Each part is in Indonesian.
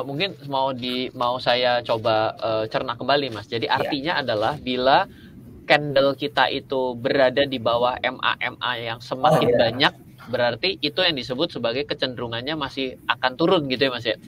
Mungkin mau saya coba cerna kembali, Mas. Jadi artinya adalah bila candle kita itu berada di bawah MA yang semakin banyak, berarti itu yang disebut sebagai kecenderungannya masih akan turun gitu ya, Mas ya?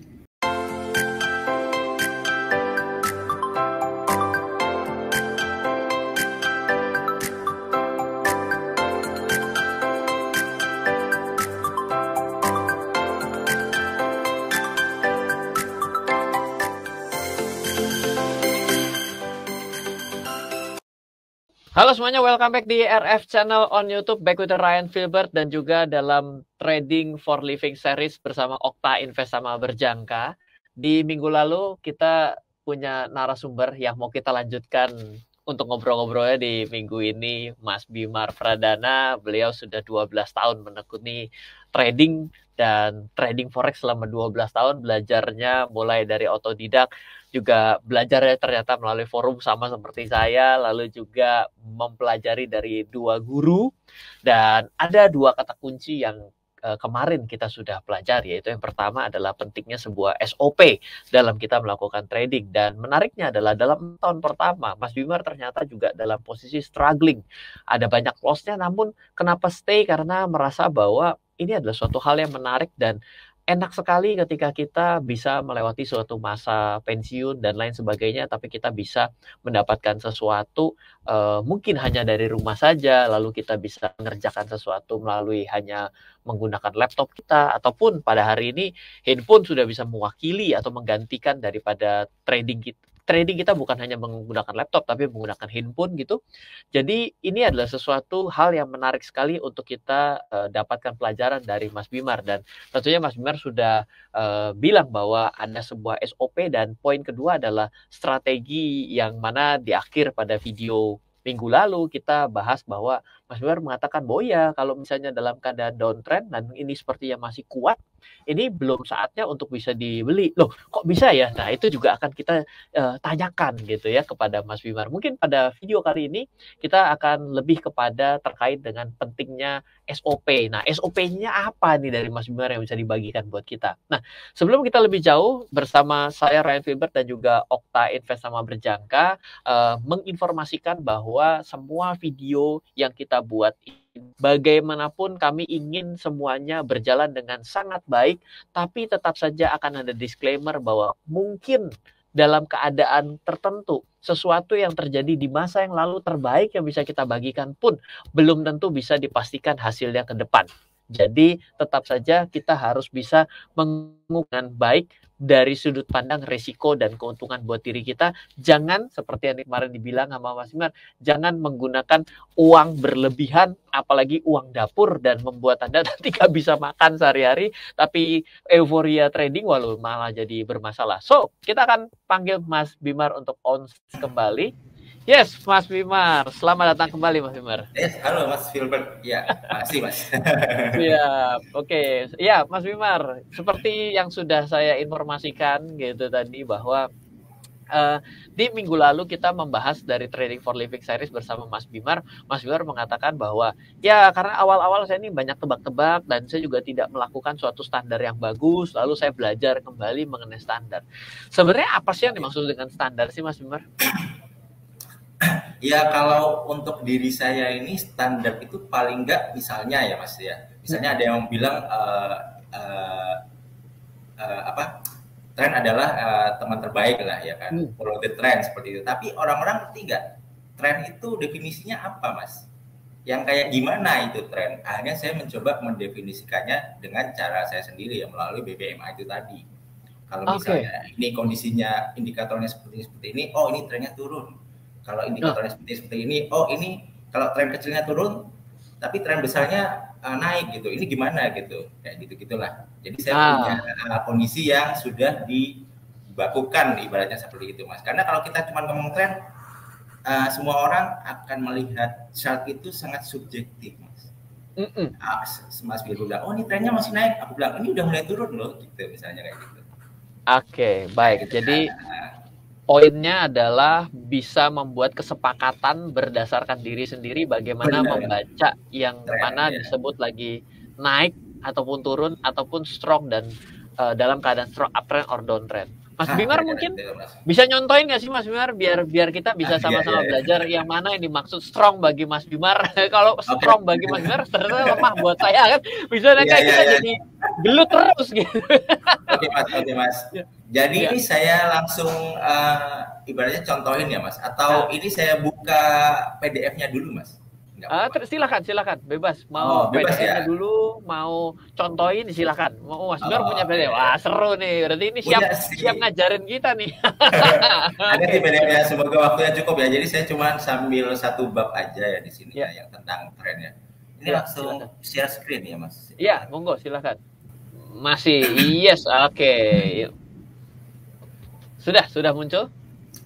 Halo semuanya, welcome back di RF Channel on YouTube, back with Ryan Filbert dan juga dalam Trading for Living series bersama Okta Invest sama Berjangka. Di minggu lalu kita punya narasumber yang mau kita lanjutkan untuk ngobrol-ngobrolnya di minggu ini, Mas Bimar Pradana. Beliau sudah 12 tahun menekuni trading dan trading forex selama 12 tahun, belajarnya mulai dari otodidak, juga belajarnya ternyata melalui forum sama seperti saya, lalu juga mempelajari dari 2 guru, dan ada 2 kata kunci yang kemarin kita sudah pelajari, yaitu yang pertama adalah pentingnya sebuah SOP dalam kita melakukan trading. Dan menariknya adalah dalam tahun pertama, Mas Bimar ternyata juga dalam posisi struggling. Ada banyak loss-nya, namun kenapa stay? Karena merasa bahwa ini adalah suatu hal yang menarik dan enak sekali ketika kita bisa melewati suatu masa pensiun dan lain sebagainya, tapi kita bisa mendapatkan sesuatu mungkin hanya dari rumah saja, lalu kita bisa mengerjakan sesuatu melalui hanya menggunakan laptop kita, ataupun pada hari ini handphone sudah bisa mewakili atau menggantikan daripada trading kita. Trading kita bukan hanya menggunakan laptop, tapi menggunakan handphone gitu. Jadi ini adalah sesuatu hal yang menarik sekali untuk kita dapatkan pelajaran dari Mas Bimar. Dan tentunya Mas Bimar sudah bilang bahwa ada sebuah SOP, dan poin kedua adalah strategi yang mana di akhir pada video minggu lalu kita bahas bahwa Mas Bimar mengatakan bahwa ya kalau misalnya dalam keadaan downtrend dan ini sepertinya masih kuat, ini belum saatnya untuk bisa dibeli. Loh, kok bisa ya? Nah, itu juga akan kita tanyakan gitu ya kepada Mas Bimar. Mungkin pada video kali ini kita akan lebih kepada terkait dengan pentingnya SOP. Nah, SOP-nya apa nih dari Mas Bimar yang bisa dibagikan buat kita? Nah, sebelum kita lebih jauh, bersama saya Ryan Filbert dan juga Okta Invest sama Berjangka menginformasikan bahwa semua video yang kita buat bagaimanapun kami ingin semuanya berjalan dengan sangat baik, tapi tetap saja akan ada disclaimer bahwa mungkin dalam keadaan tertentu sesuatu yang terjadi di masa yang lalu terbaik yang bisa kita bagikan pun belum tentu bisa dipastikan hasilnya ke depan. Jadi tetap saja kita harus bisa mengukur baik dari sudut pandang risiko dan keuntungan buat diri kita. Jangan seperti yang kemarin dibilang sama Mas Bimar, jangan menggunakan uang berlebihan, apalagi uang dapur, dan membuat Anda nanti gak bisa makan sehari-hari, tapi euforia trading walau malah jadi bermasalah. So, kita akan panggil Mas Bimar untuk on kembali. Yes, Mas Bimar. Selamat datang kembali, Mas Bimar. Yes, halo Mas Filbert. Ya, makasih Mas. Ya, oke. Ya, Mas Bimar, seperti yang sudah saya informasikan gitu tadi bahwa di minggu lalu kita membahas dari Trading for Living series bersama Mas Bimar. Mas Bimar mengatakan bahwa ya karena awal-awal saya ini banyak tebak-tebak dan saya juga tidak melakukan suatu standar yang bagus, lalu saya belajar kembali mengenai standar. Sebenarnya apa sih yang dimaksud dengan standar sih, Mas Bimar? Ya, kalau untuk diri saya ini standar itu paling enggak misalnya ya Mas ya. Misalnya ada yang bilang tren adalah teman terbaik lah ya kan. Follow the trend seperti itu. Tapi orang-orang ngerti nggak? Tren itu definisinya apa Mas? Yang kayak gimana itu tren? Akhirnya saya mencoba mendefinisikannya dengan cara saya sendiri ya, melalui BBMA itu tadi. Kalau misalnya ini kondisinya indikatornya seperti ini, oh ini trennya turun. Kalau indikatornya seperti ini, oh ini kalau tren kecilnya turun, tapi tren besarnya naik gitu. Ini gimana gitu? Kayak gitu-gitulah. Jadi saya punya kondisi yang sudah dibakukan, ibaratnya seperti itu, Mas. Karena kalau kita cuma ngomong tren, semua orang akan melihat chart itu sangat subjektif, Mas. Mas bilang, oh ini trennya masih naik. Aku bilang, ini udah mulai turun loh, gitu misalnya kayak gitu. Oke, baik. Jadi poinnya adalah bisa membuat kesepakatan berdasarkan diri sendiri bagaimana membaca yang mana disebut lagi naik ataupun turun ataupun strong dan dalam keadaan strong uptrend or downtrend. Mas Bimar mungkin bisa nyontoin nggak sih Mas Bimar biar kita bisa sama-sama belajar yang mana yang dimaksud strong bagi Mas Bimar. Kalau strong bagi Mas Bimar ternyata lemah buat saya kan, bisa kayak kita jadi gelut terus gitu. Oke Mas. Jadi ini saya langsung ibaratnya contohin ya Mas, atau ini saya buka PDF-nya dulu Mas. Silakan bebas mau PDF-nya dulu, mau contohin silakan. Mau Mas Bimar punya PDF, wah seru nih, berarti ini siap ngajarin kita nih. Ada di PDF-nya, semoga waktunya cukup ya. Jadi saya cuma sambil satu bab aja ya di sini ya, yang tentang trennya. Ini langsung share screen ya Mas. Iya, monggo silakan. Masih yes, oke. Sudah muncul?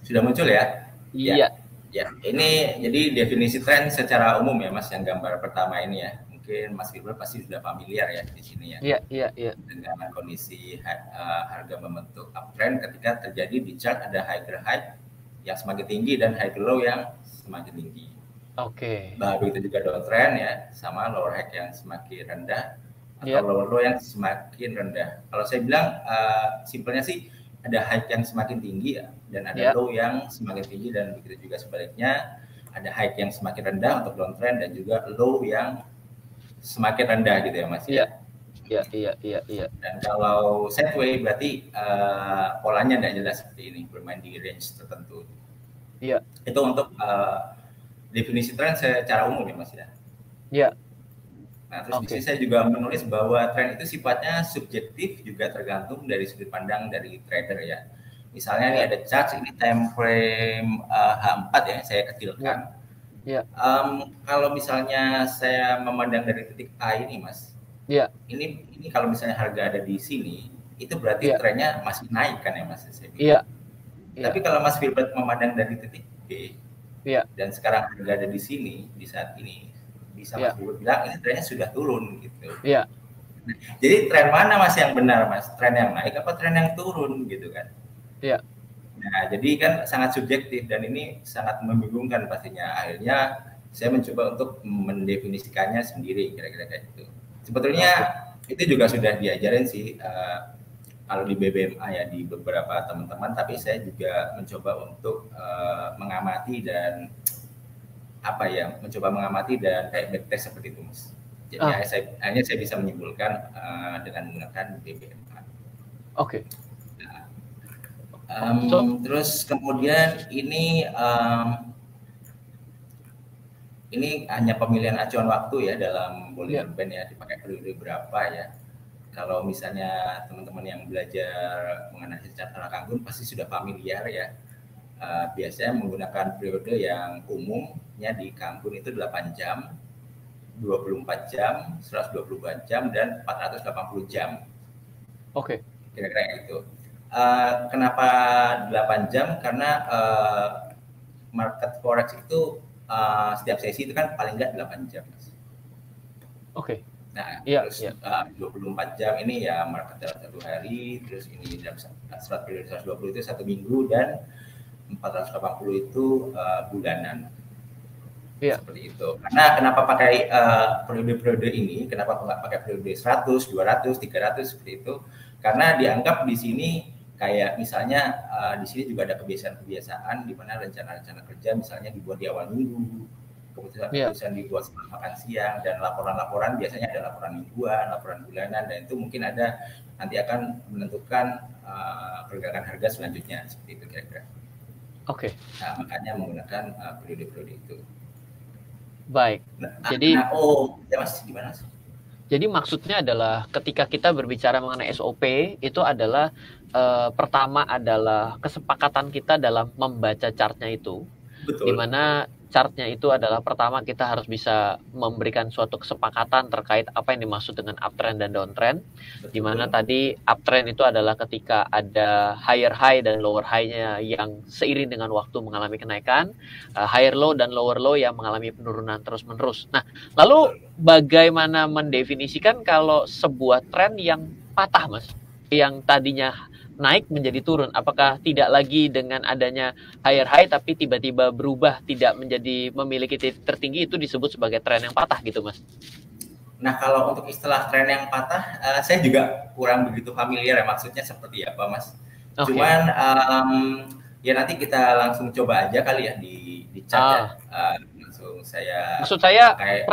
Sudah muncul ya? Iya. Ya, ini jadi definisi tren secara umum ya Mas, yang gambar pertama ini ya. Mungkin Mas Gilbert pasti sudah familiar ya di sini ya. Iya. Dengan kondisi harga membentuk uptrend ketika terjadi di chart ada higher high yang semakin tinggi dan higher low yang semakin tinggi. Oke. Baru itu juga downtrend ya, sama lower high yang semakin rendah atau lower low yang semakin rendah. Kalau saya bilang simpelnya sih ada high yang semakin tinggi ya, dan ada low yang semakin tinggi, dan begitu juga sebaliknya ada high yang semakin rendah untuk downtrend dan juga low yang semakin rendah gitu ya Mas. Iya. Dan kalau sideways berarti polanya tidak jelas seperti ini, bermain di range tertentu. Iya. Itu untuk definisi tren secara umum ya Mas ya. Iya. Nah, terus di sini saya juga menulis bahwa tren itu sifatnya subjektif, juga tergantung dari sudut pandang dari trader ya. Misalnya ini ada chart, ini time frame H4 ya, saya kecilkan. Kalau misalnya saya memandang dari titik A ini Mas, ini kalau misalnya harga ada di sini, itu berarti trennya masih naik kan ya Mas? Tapi kalau Mas Gilbert memandang dari titik B, dan sekarang harga ada di sini, di saat ini, bisa Mas Gilbert bilang ini trennya sudah turun gitu. Jadi tren mana Mas yang benar Mas? Tren yang naik apa tren yang turun gitu kan? Nah, jadi kan sangat subjektif dan ini sangat membingungkan pastinya. Akhirnya saya mencoba untuk mendefinisikannya sendiri kira-kira kayak gitu. Sebetulnya itu juga sudah diajarin sih kalau di BBMA ya, di beberapa teman-teman, tapi saya juga mencoba untuk mengamati dan kayak backtest seperti itu Mas. Jadi akhirnya saya bisa menyimpulkan dengan menggunakan BBMA. Oke. Terus kemudian ini hanya pemilihan acuan waktu ya dalam Bollinger Band ya, dipakai periode berapa ya. Kalau misalnya teman-teman yang belajar mengenai chart Kanggun pasti sudah familiar ya. Biasanya menggunakan periode yang umumnya di Kanggun itu 8 jam, 24 jam, 124 jam, dan 480 jam. Oke. Kira-kira itu. Kenapa 8 jam? Karena market forex itu setiap sesi itu kan paling nggak 8 jam. Oke. Nah, terus 24 jam ini ya market dalam satu hari, terus ini dalam 120 itu 1 minggu, dan 480 itu bulanan. Seperti itu. Karena kenapa pakai periode-periode ini? Kenapa nggak pakai periode 100, 200, 300 seperti itu? Karena dianggap di sini kayak misalnya di sini juga ada kebiasaan-kebiasaan di mana rencana-rencana kerja misalnya dibuat di awal minggu, keputusan dibuat setelah makan siang, dan laporan-laporan biasanya ada laporan mingguan, laporan bulanan, dan itu mungkin ada nanti akan menentukan pergerakan harga selanjutnya seperti itu kira-kira. Oke. Nah, makanya menggunakan periode-periode itu. Baik. Jadi ya Mas, gimana sih? Jadi maksudnya adalah ketika kita berbicara mengenai SOP itu adalah pertama adalah kesepakatan kita dalam membaca chartnya itu. Betul. Di mana chartnya itu adalah pertama kita harus bisa memberikan suatu kesepakatan terkait apa yang dimaksud dengan uptrend dan downtrend. Di mana tadi uptrend itu adalah ketika ada higher high dan lower high-nya yang seiring dengan waktu mengalami kenaikan, higher low dan lower low yang mengalami penurunan terus-menerus. Nah, lalu bagaimana mendefinisikan kalau sebuah tren yang patah, Mas? Yang tadinya naik menjadi turun, apakah tidak lagi dengan adanya higher high tapi tiba-tiba berubah tidak menjadi memiliki titik tertinggi, itu disebut sebagai tren yang patah gitu Mas? Nah, kalau untuk istilah tren yang patah, saya juga kurang begitu familiar ya maksudnya seperti apa, Mas. Oke. Cuman ya nanti kita langsung coba aja kali ya di chat ya. Ah, Langsung saya maksud saya pakai.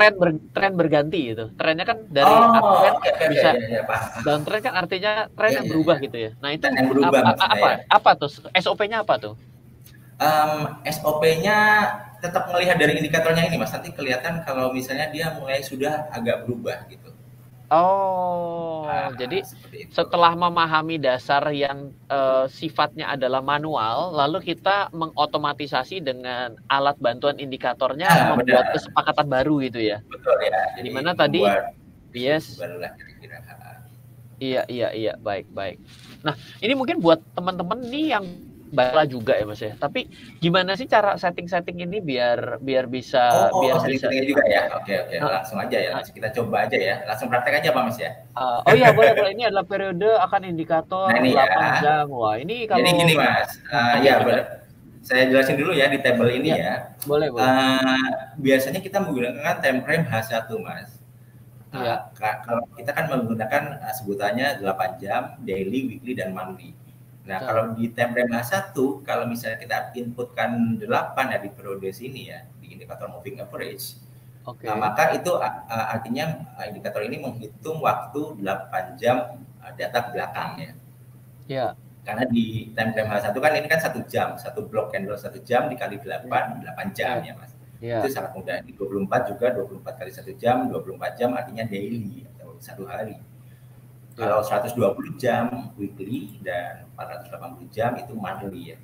tren berganti gitu. Trennya kan dari Oh, uptrend oke oke oke, bisa ya ya paham. downtrend kan artinya tren Ya yang ya ya. berubah gitu ya. Nah, Dan itu yang berubah maksudnya ya. apa tuh? SOP-nya apa tuh? SOP-nya tetap melihat dari indikatornya ini, Mas. Nanti kelihatan kalau misalnya dia mulai sudah agak berubah gitu. Oh, jadi Seperti itu. setelah memahami dasar yang sifatnya adalah manual, lalu kita mengotomatisasi dengan alat bantuan indikatornya Nah, membuat benar. kesepakatan baru gitu ya. Betul ya. Di Jadi mana tadi membuat diskusi yes, barulah kira-kira. iya iya iya, baik baik. Nah, ini mungkin buat teman-teman nih yang baca juga ya Mas ya. Tapi gimana sih cara setting-setting ini biar Oh, biar bisa setting-settingnya juga ya. Oke oke, uh, langsung aja ya. uh, Langsung kita coba aja ya. Langsung praktek aja Pak Mas ya. oh iya boleh boleh, ini adalah periode akan indikator Nah ini ya. 8 jam. Wah, ini Jadi gini kalau Mas. oke Ya gimana? saya jelasin dulu ya di tabel Iya, ini ya. boleh boleh. Biasanya kita menggunakan time frame H1 Mas. Iya, Kalau kita kan menggunakan sebutannya 8 jam, daily, weekly, dan monthly. Nah, betul. kalau di time frame H1, kalau misalnya kita inputkan 8 ya di periode sini ya, di indikator moving average, Oke. maka itu artinya indikator ini menghitung waktu 8 jam data ke belakang ya. Iya, Karena di time frame H1 kan ini kan 1 jam, satu blok candle 1 jam dikali iya, 8, 8 jam iya, ya Mas. iya. Itu sangat mudah. Di 24 juga 24 kali 1 jam, 24 jam artinya daily atau satu hari. Iya. Kalau 120 jam weekly dan 480 jam itu monthly ya.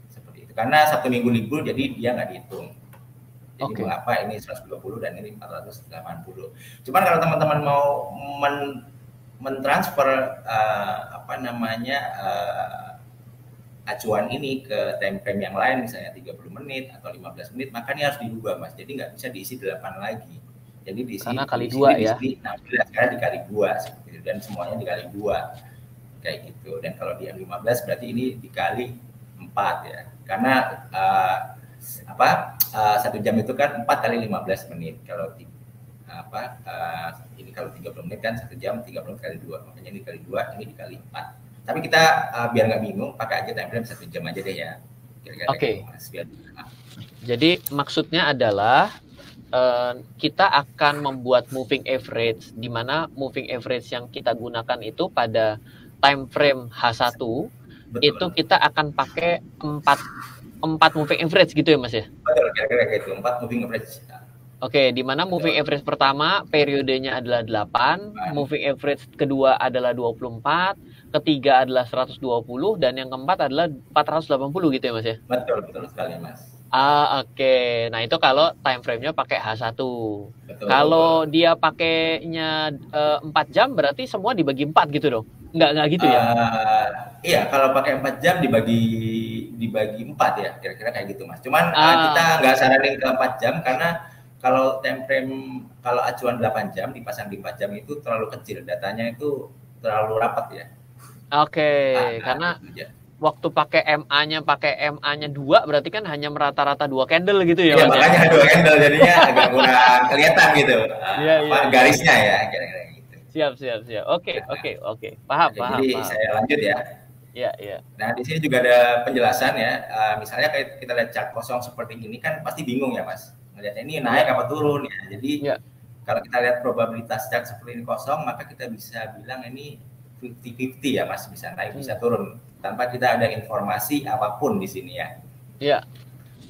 Seperti itu. Karena satu minggu libur jadi dia nggak dihitung. Jadi Oke. mengapa ini 120 dan ini 480. Cuman kalau teman-teman mau mentransfer apa namanya acuan ini ke time frame yang lain misalnya 30 menit atau 15 menit maka ini harus diubah Mas. Jadi nggak bisa diisi 8 lagi. Jadi Karena kali di sini dua ya. 16 karena dikali 2 seperti itu dan semuanya dikali 2 kayak gitu. Dan kalau di M15 berarti ini dikali 4 ya. Karena apa 1 jam itu kan 4 kali 15 menit. Kalau ini kalau 30 menit kan 1 jam 30 kali 2 makanya ini dikali 2 ini dikali 4. Tapi kita biar nggak bingung pakai aja time frame 1 jam aja deh ya kira-kira Oke. gitu Mas biar. Jadi maksudnya adalah kita akan membuat moving average, di mana moving average yang kita gunakan itu pada time frame H1 itu Betul. kita akan pakai 4 moving average gitu ya Mas ya? Betul kira-kira kayak itu 4 moving average. Oke, di mana moving Betul. average pertama periodenya adalah 8, moving average kedua adalah 24, ketiga adalah 120, dan yang keempat adalah 480 gitu ya Mas ya? Betul betul sekali Mas. Oke. Nah, itu kalau time frame-nya pakai H1. Betul. Kalau dia pakainya 4 jam berarti semua dibagi 4 gitu dong? Nggak gitu ya? Iya kalau pakai 4 jam dibagi 4 ya kira-kira kayak gitu Mas. Cuman kita Ah, nggak saranin ke 4 jam karena kalau time frame kalau acuan 8 jam dipasang di 4 jam itu terlalu kecil datanya itu terlalu rapat ya. oke. Karena Gitu aja. waktu pakai MA-nya 2 berarti kan hanya merata-rata 2 candle gitu ya Iya Mas ya? makanya dua handle jadinya agak kurang kelihatan gitu Iya, apa iya, iya. garisnya ya kira-kira gitu. Siap, siap, siap. Oke, oke, oke. Paham, paham, Jadi paham. saya lanjut ya. Iya, iya. Nah di sini juga ada penjelasan ya. Misalnya kayak kita lihat chart kosong seperti ini kan pasti bingung ya Mas. Ngelihatnya ini naik Iya, apa turun ya. Jadi iya. kalau kita lihat probabilitas chart seperti ini kosong maka kita bisa bilang ini 50-50 ya Mas, bisa naik bisa turun tanpa kita ada informasi apapun di sini ya. Iya.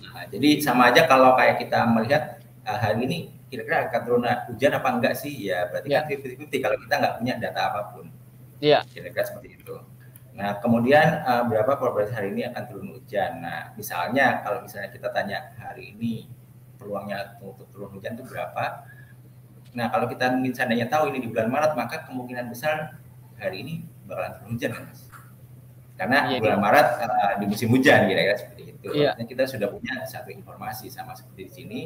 Nah, jadi sama aja kalau kayak kita melihat hari ini kira-kira akan turun hujan apa enggak sih? Ya berarti Iya. kan 50-50 kalau kita nggak punya data apapun. Iya. Kira-kira seperti itu. Nah, kemudian berapa probabilitas hari ini akan turun hujan? Nah, misalnya kalau misalnya kita tanya hari ini peluangnya untuk turun hujan itu berapa? Nah, kalau kita seandainya tahu ini di bulan Maret, maka kemungkinan besar hari ini bakalan turun hujan, Mas. Karena Jadi, bulan Maret di musim hujan kira-kira seperti itu. iya. Artinya kita sudah punya satu informasi sama seperti di sini.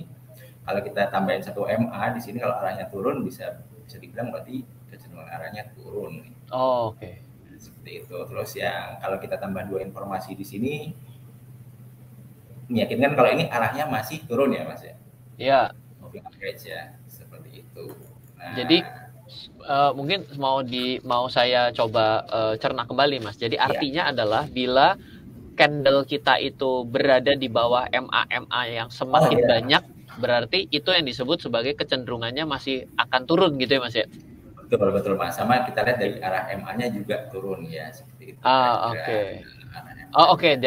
Kalau kita tambahin satu MA di sini kalau arahnya turun bisa dibilang berarti kecenderungan arahnya turun. Oh, oke. Seperti itu. Terus yang kalau kita tambah dua informasi di sini meyakinkan kalau ini arahnya masih turun ya Mas ya. Iya. Moving average ya seperti itu. Jadi mungkin mau saya coba cerna kembali, Mas. Jadi artinya adalah bila candle kita itu berada di bawah MA yang semakin banyak, berarti itu yang disebut sebagai kecenderungannya masih akan turun gitu ya, Mas ya? Betul Mas. Sama kita lihat dari arah MA-nya juga turun ya, seperti itu. Oke.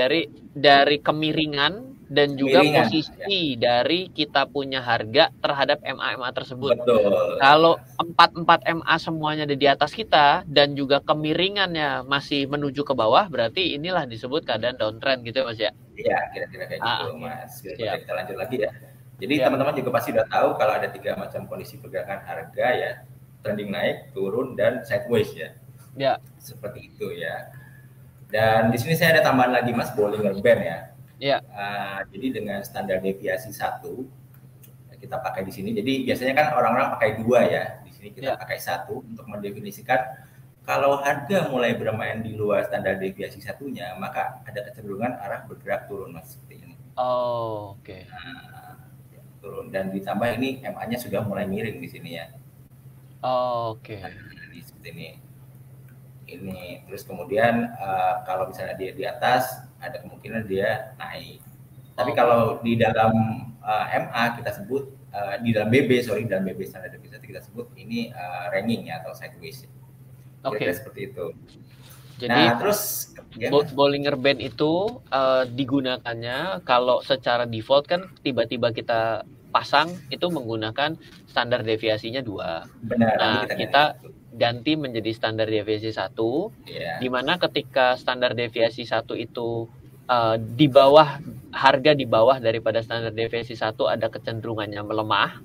Dari kemiringan dan juga posisi dari kita punya harga terhadap MA tersebut. Betul. Kalau 4 MA semuanya ada di atas kita dan juga kemiringannya masih menuju ke bawah, berarti inilah disebut keadaan downtrend gitu ya, Mas ya? Iya, kira-kira kayak gitu, Mas. Kita lanjut lagi ya. Jadi teman-teman juga pasti udah tahu kalau ada 3 macam kondisi pergerakan harga ya, trending naik, turun, dan sideways ya. Ya. Seperti itu ya. Dan di sini saya ada tambahan lagi Mas, Bollinger Band ya. Ya. Jadi dengan standar deviasi 1 kita pakai di sini. Jadi biasanya kan orang-orang pakai 2 ya. Di sini kita pakai 1 untuk mendefinisikan kalau harga mulai bermain di luar standar deviasi 1-nya, maka ada kecenderungan arah bergerak turun Mas, seperti ini. Oke. Turun, dan ditambah ini MA-nya sudah mulai miring di sini ya. Oke. Ini seperti ini. Ini terus kemudian kalau misalnya dia di atas, ada kemungkinan dia naik. Tapi kalau di dalam MA kita sebut di dalam BB standar deviasi kita sebut ini ranging ya, atau sideways. Oke. Seperti itu. Jadi terus Bollinger Band itu digunakannya kalau secara default kan tiba-tiba kita pasang itu menggunakan standar deviasinya 2. Benar. Nah, kita ganti menjadi standar deviasi 1, di mana ketika standar deviasi 1 itu di bawah, harga di bawah daripada standar deviasi 1 ada kecenderungannya melemah,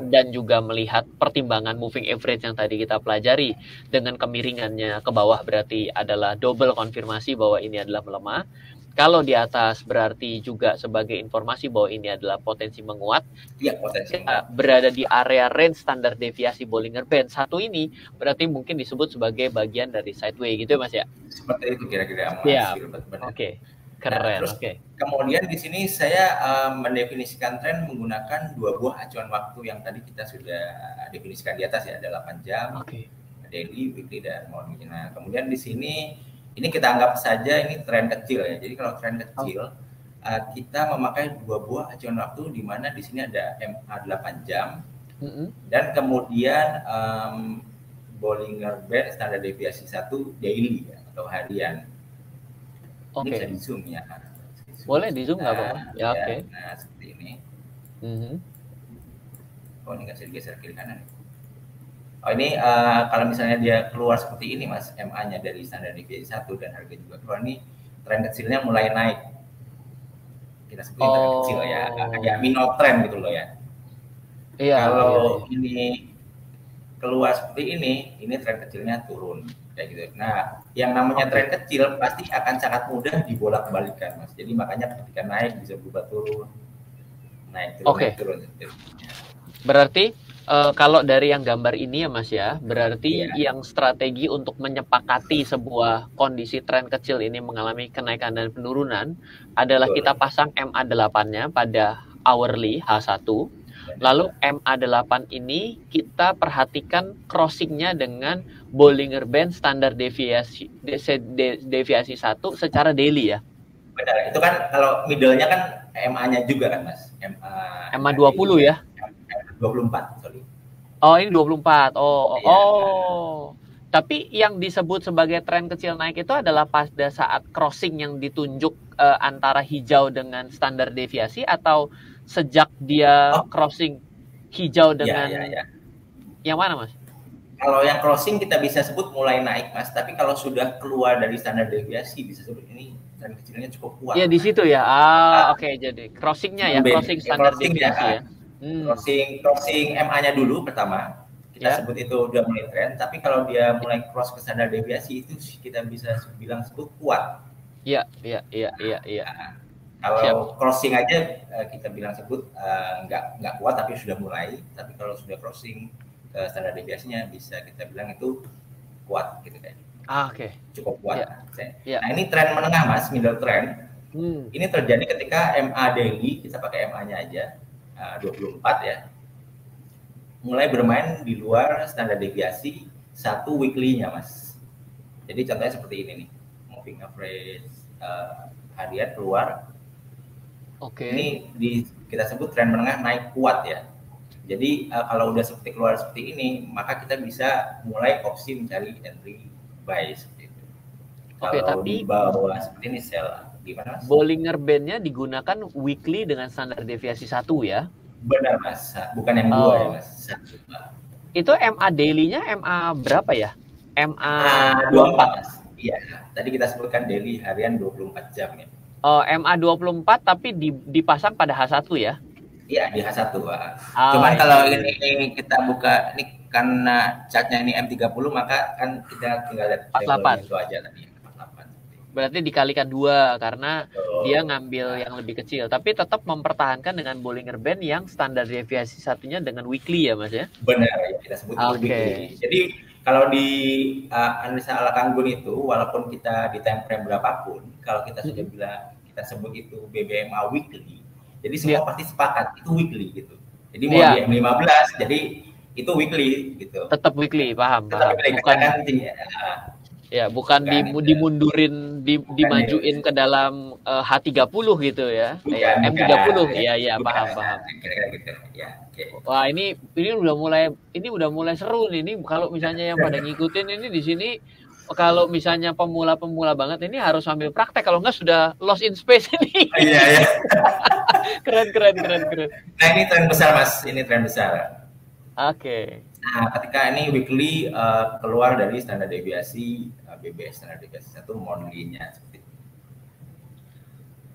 dan juga melihat pertimbangan moving average yang tadi kita pelajari dengan kemiringannya ke bawah berarti adalah double konfirmasi bahwa ini adalah melemah. Kalau di atas berarti juga sebagai informasi bahwa ini adalah potensi menguat. Potensi berada di area range standar deviasi Bollinger Band 1 ini berarti mungkin disebut sebagai bagian dari sideway gitu ya Mas ya? Seperti itu kira-kira Mas. Oke. Keren. Kemudian di sini saya mendefinisikan tren menggunakan 2 buah acuan waktu yang tadi kita sudah definisikan di atas ya, ada 8 jam, daily, weekly, dan morning. Nah, kemudian di sini ini kita anggap saja ini tren kecil ya. Jadi kalau tren kecil kita memakai 2 buah acuan waktu di mana di sini ada MA 8 jam dan kemudian Bollinger Band standar deviasi 1 daily ya, atau harian. Ini bisa di zoom ya. Boleh di zoom nggak apa-apa? Oke. Nah, seperti ini. Oh, ini nggak bisa digeser kiri kanan. Oh, ini kalau misalnya dia keluar seperti ini Mas, MA-nya dari standar deviasi 1 dan harga juga keluar, nih tren kecilnya mulai naik. Kita sebut tren kecil ya, kayak minor trend gitu loh ya. Kalau ini keluar seperti ini tren kecilnya turun kayak gitu. Nah, yang namanya tren kecil pasti akan sangat mudah dibolak-balikan Mas. Jadi makanya ketika naik bisa berubah turun, naik turun, naik turun. Berarti kalau dari yang gambar ini ya Mas ya, berarti yang strategi untuk menyepakati sebuah kondisi tren kecil ini mengalami kenaikan dan penurunan adalah kita pasang MA8-nya pada hourly H1. Lalu MA8 ini kita perhatikan crossingnya dengan Bollinger Band standar deviasi 1 secara daily ya. Benar, itu kan kalau middle-nya kan MA-nya juga kan Mas. MA 20 ya? 24, sorry. Oh, ini 24. Tapi yang disebut sebagai tren kecil naik itu adalah pada saat crossing yang ditunjuk antara hijau dengan standar deviasi, atau sejak dia crossing hijau dengan yang mana Mas? Kalau yang crossing kita bisa sebut mulai naik Mas, tapi kalau sudah keluar dari standar deviasi bisa sebut ini tren kecilnya cukup kuat. Iya di situ ya. Oke, jadi crossingnya ya, crossing standar deviasi ya. Crossing MA-nya dulu pertama, kita sebut itu udah mulai tren, tapi kalau dia mulai cross ke standar deviasi itu kita bisa bilang sebut kuat. Iya. Kalau crossing aja kita bilang sebut nggak kuat tapi sudah mulai, tapi kalau sudah crossing ke standar deviasinya bisa kita bilang itu kuat gitu kan. Cukup kuat. Nah, ini tren menengah Mas, middle trend. Ini terjadi ketika MA daily, kita pakai MA-nya aja 24 ya. mulai bermain di luar standar deviasi satu weekly-nya, Mas. Jadi contohnya seperti ini nih, moving average harian keluar. Ini kita sebut tren menengah naik kuat ya. Jadi kalau udah seperti keluar seperti ini, maka kita bisa mulai opsi mencari entry buy seperti itu. Kalau tapi di bawah seperti ini sell. Gimana, Mas? Bollinger Band-nya digunakan weekly dengan standar deviasi 1 ya? Benar, Mas. Bukan yang 2 ya, Mas. 1. Itu MA daily-nya MA berapa ya? MA 24, Mas. Iya, tadi kita sebutkan daily harian 24 jam ya. MA 24 tapi dipasang pada H1 ya? Iya, di H1. Cuman kalau ini kita buka, ini karena chartnya ini M30, maka kan kita tinggal lihat 48 itu aja tadi. 48. Berarti dikalikan 2 karena dia ngambil yang lebih kecil. Tapi tetap mempertahankan dengan Bollinger Band yang standar deviasi satunya dengan weekly ya, Mas ya? Benar, ya, kita sebut weekly. Jadi kalau di analisa ala Kanggun itu, walaupun kita di time frame berapapun, kalau kita sudah bilang kita sebut itu BBMA weekly, jadi semua pasti sepakat itu weekly gitu. Jadi mau di M15, jadi itu weekly gitu. Tetap weekly, paham. Weekly, bukan ya, bukan dimundurin, dimajuin ke dalam H30 gitu ya. M30, ya, paham. Gitu. Ya, okay. Wah, ini udah mulai seru nih. Ini kalau misalnya yang pada ngikutin ini di sini, kalau misalnya pemula banget ini harus sambil praktek, kalau enggak sudah lost in space ini. Iya. Keren. Nah, ini tren besar, Mas. Ini tren besar. Oke. Nah, ketika ini weekly keluar dari standar deviasi BBS standar deviasi 1 monthly-nya seperti itu.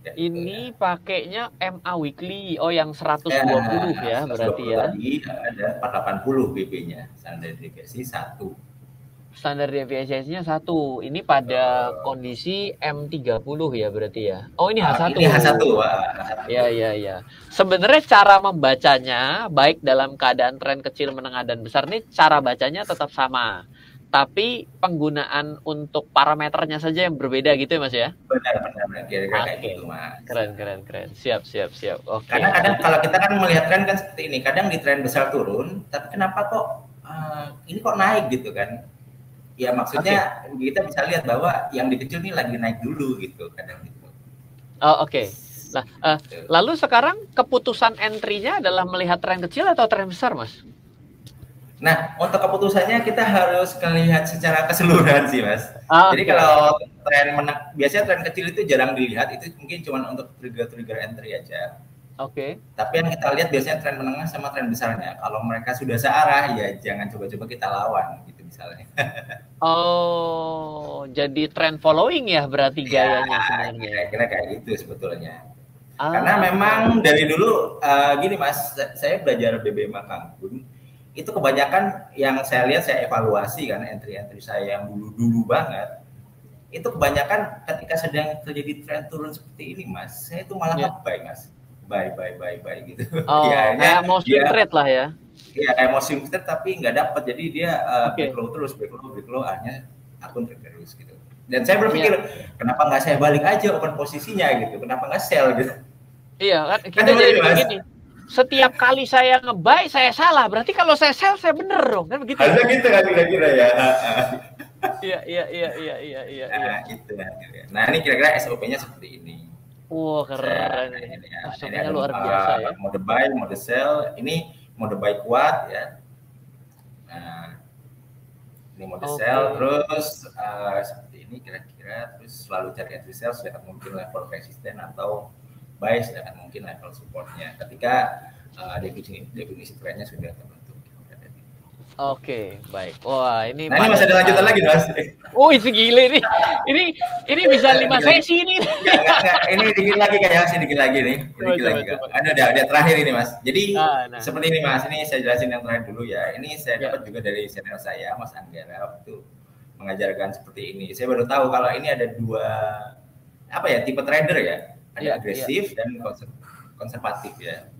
Ini pakainya MA weekly. Oh, yang 120 ya, berarti ya. Tadi ada 480 BB-nya, standar deviasi 1. Standar deviasinya 1. Ini pada kondisi M30 ya berarti ya. Oh, ini H1. Ini H1. Ya. Sebenarnya cara membacanya baik dalam keadaan tren kecil, menengah dan besar ini cara bacanya tetap sama. Tapi penggunaan untuk parameternya saja yang berbeda gitu ya, Mas ya? Benar. Kira-kira kayak gitu, Mas. Keren. Siap. Oke. Karena kadang kalau kita kan melihat tren kan seperti ini, kadang di tren besar turun, tapi kenapa kok ini kok naik gitu kan? Ya maksudnya kita bisa lihat bahwa yang di kecil ini lagi naik dulu gitu kadang gitu. Oh, oke. Nah, lalu sekarang keputusan entry-nya adalah melihat tren kecil atau tren besar, Mas? Nah, untuk keputusannya kita harus melihat secara keseluruhan sih, Mas. Jadi kalau biasanya tren kecil itu jarang dilihat, itu mungkin cuma untuk trigger entry aja. Oke. Tapi yang kita lihat biasanya tren menengah sama tren besarnya. Kalau mereka sudah searah, ya jangan coba-coba kita lawan gitu misalnya. Oh, jadi trend following ya berarti gayanya sebenarnya. Kira-kira kayak gitu sebetulnya. Karena memang dari dulu gini, Mas, saya belajar BBMA Kanggun, itu kebanyakan yang saya lihat, saya evaluasi kan entry saya yang dulu banget, itu kebanyakan ketika sedang terjadi tren turun seperti ini, Mas, saya itu malah nge-buy, Mas. Buy gitu. Oh, kayak mau swing trade lah ya. Iya, kayak mau swing trade tapi nggak dapat, jadi dia back low, akhirnya akun terus gitu. Dan saya berpikir kenapa nggak saya balik aja open posisinya gitu, kenapa nggak sell gitu. Iya kan, kita jadi begini. Setiap kali saya nge-buy saya salah, berarti kalau saya sell saya bener dong, kan begitu. Harusnya gitu kan kira-kira ya. Iya. Nah, gitu. Nah, ini kira-kira SOP-nya seperti ini. Wah, keren. SOP-nya luar biasa ya. Mode buy, mode sell. Ini mode buy kuat ya. Nah, ini mode sell, terus seperti ini kira-kira, terus selalu cari entry sell sedangkan mungkin level resisten atau buy sedangkan mungkin level supportnya ketika definisi trennya sudah terbentuk. Oke, baik. Wah, ini ini masih ada lanjutan lagi, Mas. Oh, itu gile nih. Ini bisa 5 sesi ini. Ini dikit lagi kayaknya, dikit lagi nih. Udah terakhir ini, Mas. Jadi seperti ini, Mas. Ini saya jelasin yang terakhir dulu ya. Ini saya dapat juga dari senior saya, Mas Anggara, waktu mengajarkan seperti ini. Saya baru tahu kalau ini ada dua tipe trader ya. Ada agresif dan konservatif ya.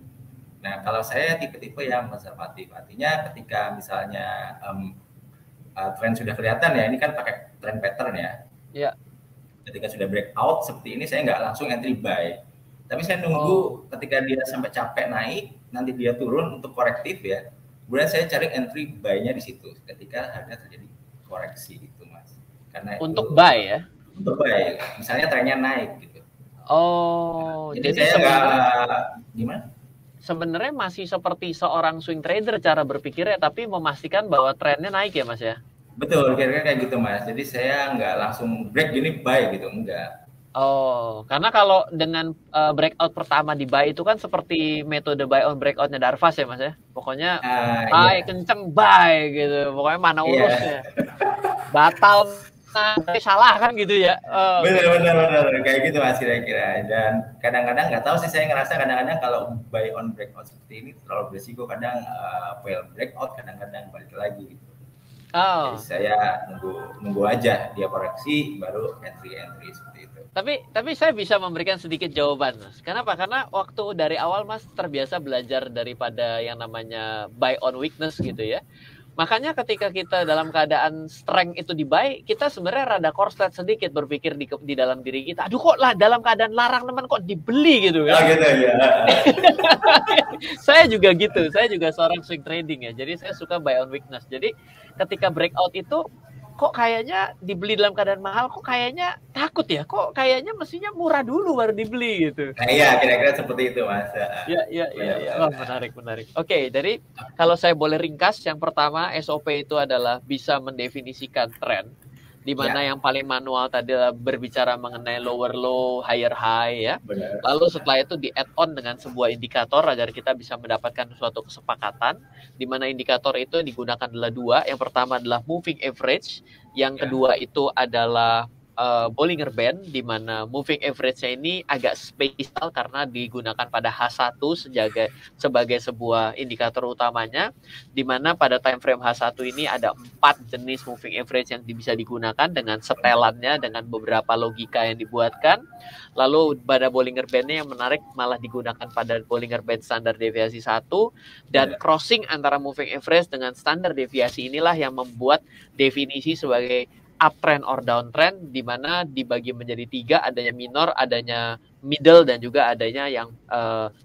Nah, kalau saya tipe-tipe yang konservatif, artinya ketika misalnya tren sudah kelihatan ya, ini kan pakai trend pattern ya. Iya. Ketika sudah breakout seperti ini, saya nggak langsung entry buy, tapi saya nunggu ketika dia sampai capek naik, nanti dia turun untuk korektif ya. Kemudian saya cari entry buy-nya di situ ketika harga terjadi koreksi gitu Mas. Karena untuk buy ya. Untuk buy, misalnya trennya naik gitu. Oh, jadi saya nggak gimana? Sebenarnya masih seperti seorang swing trader cara berpikirnya, tapi memastikan bahwa trennya naik ya Mas ya? Betul, kira-kira kayak gitu Mas. Jadi saya nggak langsung break gini buy gitu, enggak. Oh, karena kalau dengan breakout pertama di buy itu kan seperti metode buy on breakoutnya Darvas ya Mas ya? Pokoknya buy, kenceng buy gitu, pokoknya mana urusnya. Batal salah kan gitu ya. Benar kayak gitu Mas kira-kira. Dan kadang-kadang nggak tahu sih, saya ngerasa kadang-kadang kalau buy on breakout seperti ini terlalu berisiko, kadang fail breakout, kadang-kadang balik lagi gitu. Jadi saya nunggu aja dia koreksi baru entry seperti itu. Tapi saya bisa memberikan sedikit jawaban Mas. Kenapa? Karena waktu dari awal Mas terbiasa belajar daripada yang namanya buy on weakness gitu ya. Makanya ketika kita dalam keadaan strength itu di buy, kita sebenarnya rada korslet sedikit berpikir di dalam diri kita. Aduh kok lah dalam keadaan larang teman kok dibeli gitu kan. Gitu ya. Saya juga gitu. Saya juga seorang swing trading ya. Jadi saya suka buy on weakness. Jadi ketika breakout itu kok kayaknya dibeli dalam keadaan mahal, kok kayaknya takut ya, kok kayaknya mestinya murah dulu baru dibeli gitu. Nah iya, kira-kira seperti itu Mas. Iya. Oh, menarik. Oke, jadi kalau saya boleh ringkas, yang pertama SOP itu adalah bisa mendefinisikan tren, di mana yang paling manual tadi adalah berbicara mengenai lower low, higher high ya. Benar. Lalu setelah itu di add on dengan sebuah indikator agar kita bisa mendapatkan suatu kesepakatan, di mana indikator itu digunakan adalah dua. Yang pertama adalah moving average, yang kedua itu adalah Bollinger Band, di mana moving average-nya ini agak spesial karena digunakan pada H1 sebagai sebuah indikator utamanya, di mana pada time frame H1 ini ada 4 jenis moving average yang bisa digunakan dengan setelannya, dengan beberapa logika yang dibuatkan. Lalu pada Bollinger Band-nya yang menarik malah digunakan pada Bollinger Band standar deviasi 1, dan crossing antara moving average dengan standar deviasi inilah yang membuat definisi sebagai uptrend or downtrend, di mana dibagi menjadi 3, adanya minor, adanya middle, dan juga adanya yang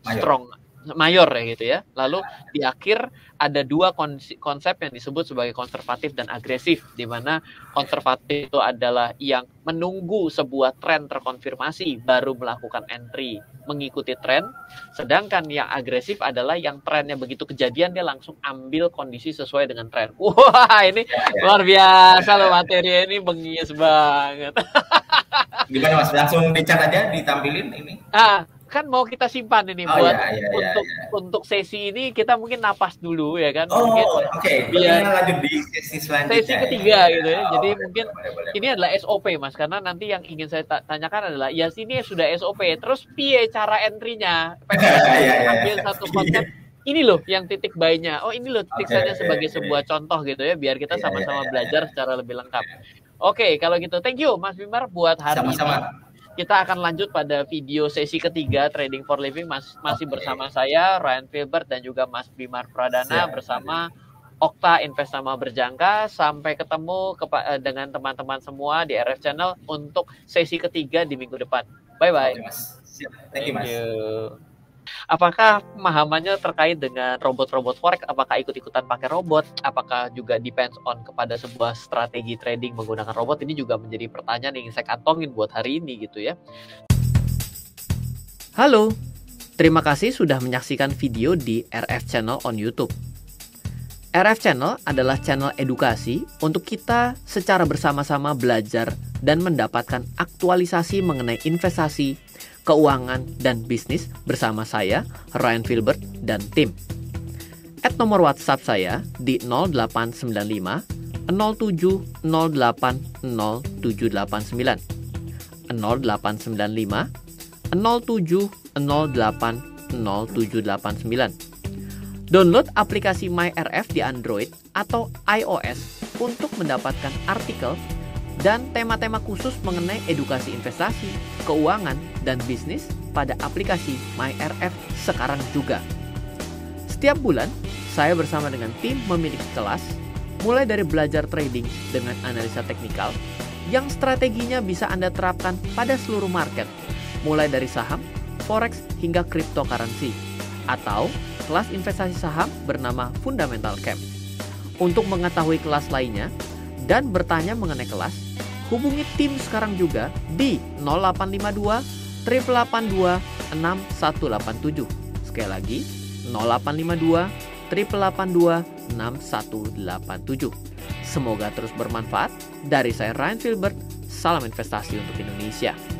strong mayor ya gitu ya. Lalu di akhir ada 2 konsep yang disebut sebagai konservatif dan agresif, di mana konservatif itu adalah yang menunggu sebuah tren terkonfirmasi baru melakukan entry mengikuti tren, sedangkan yang agresif adalah yang trennya begitu kejadian dia langsung ambil kondisi sesuai dengan tren. Wah, ini luar biasa loh, materi ini bengis banget. Gimana Mas, langsung dicat aja ditampilin ini? Kan mau kita simpan ini buat untuk sesi ini, kita mungkin napas dulu ya kan. Oke. Biar lanjut di sesi selanjutnya. Sesi ketiga gitu ya. Jadi mungkin ini adalah SOP Mas, karena nanti yang ingin saya tanyakan adalah ya sini sudah SOP, terus piye cara entry-nya? Ambil satu konsep. Ini loh yang titik buy-nya. Oh, ini loh titik saya sebagai sebuah contoh gitu ya, biar kita sama-sama belajar secara lebih lengkap. Oke, kalau gitu thank you Mas Bimar buat hari ini. Kita akan lanjut pada video sesi ketiga Trading for Living, masih bersama saya Ryan Filbert dan juga Mas Bimar Pradana bersama Okta Invest Sama Berjangka. Sampai ketemu dengan teman-teman semua di RF Channel untuk sesi ketiga di minggu depan. Bye-bye. Thank you. Apakah pemahamannya terkait dengan robot-robot forex? Apakah ikut-ikutan pakai robot? Apakah juga depends on kepada sebuah strategi trading menggunakan robot? Ini juga menjadi pertanyaan yang ingin saya kantongin buat hari ini gitu ya. Halo, terima kasih sudah menyaksikan video di RF Channel on YouTube. RF Channel adalah channel edukasi untuk kita secara bersama-sama belajar dan mendapatkan aktualisasi mengenai investasi, keuangan, dan bisnis bersama saya, Ryan Filbert, dan tim. Add nomor WhatsApp saya di 0895 07 08 0789 0895 07 08 0789. Download aplikasi MyRF di Android atau iOS untuk mendapatkan artikel dan tema-tema khusus mengenai edukasi investasi, keuangan, dan bisnis pada aplikasi MyRF sekarang juga. Setiap bulan, saya bersama dengan tim memiliki kelas, mulai dari belajar trading dengan analisa teknikal, yang strateginya bisa Anda terapkan pada seluruh market, mulai dari saham, forex, hingga cryptocurrency. atau kelas investasi saham bernama Fundamental Camp. Untuk mengetahui kelas lainnya dan bertanya mengenai kelas, hubungi tim sekarang juga di 0852 882 6187. Sekali lagi, 0852 882 6187. Semoga terus bermanfaat. Dari saya Ryan Filbert, salam investasi untuk Indonesia.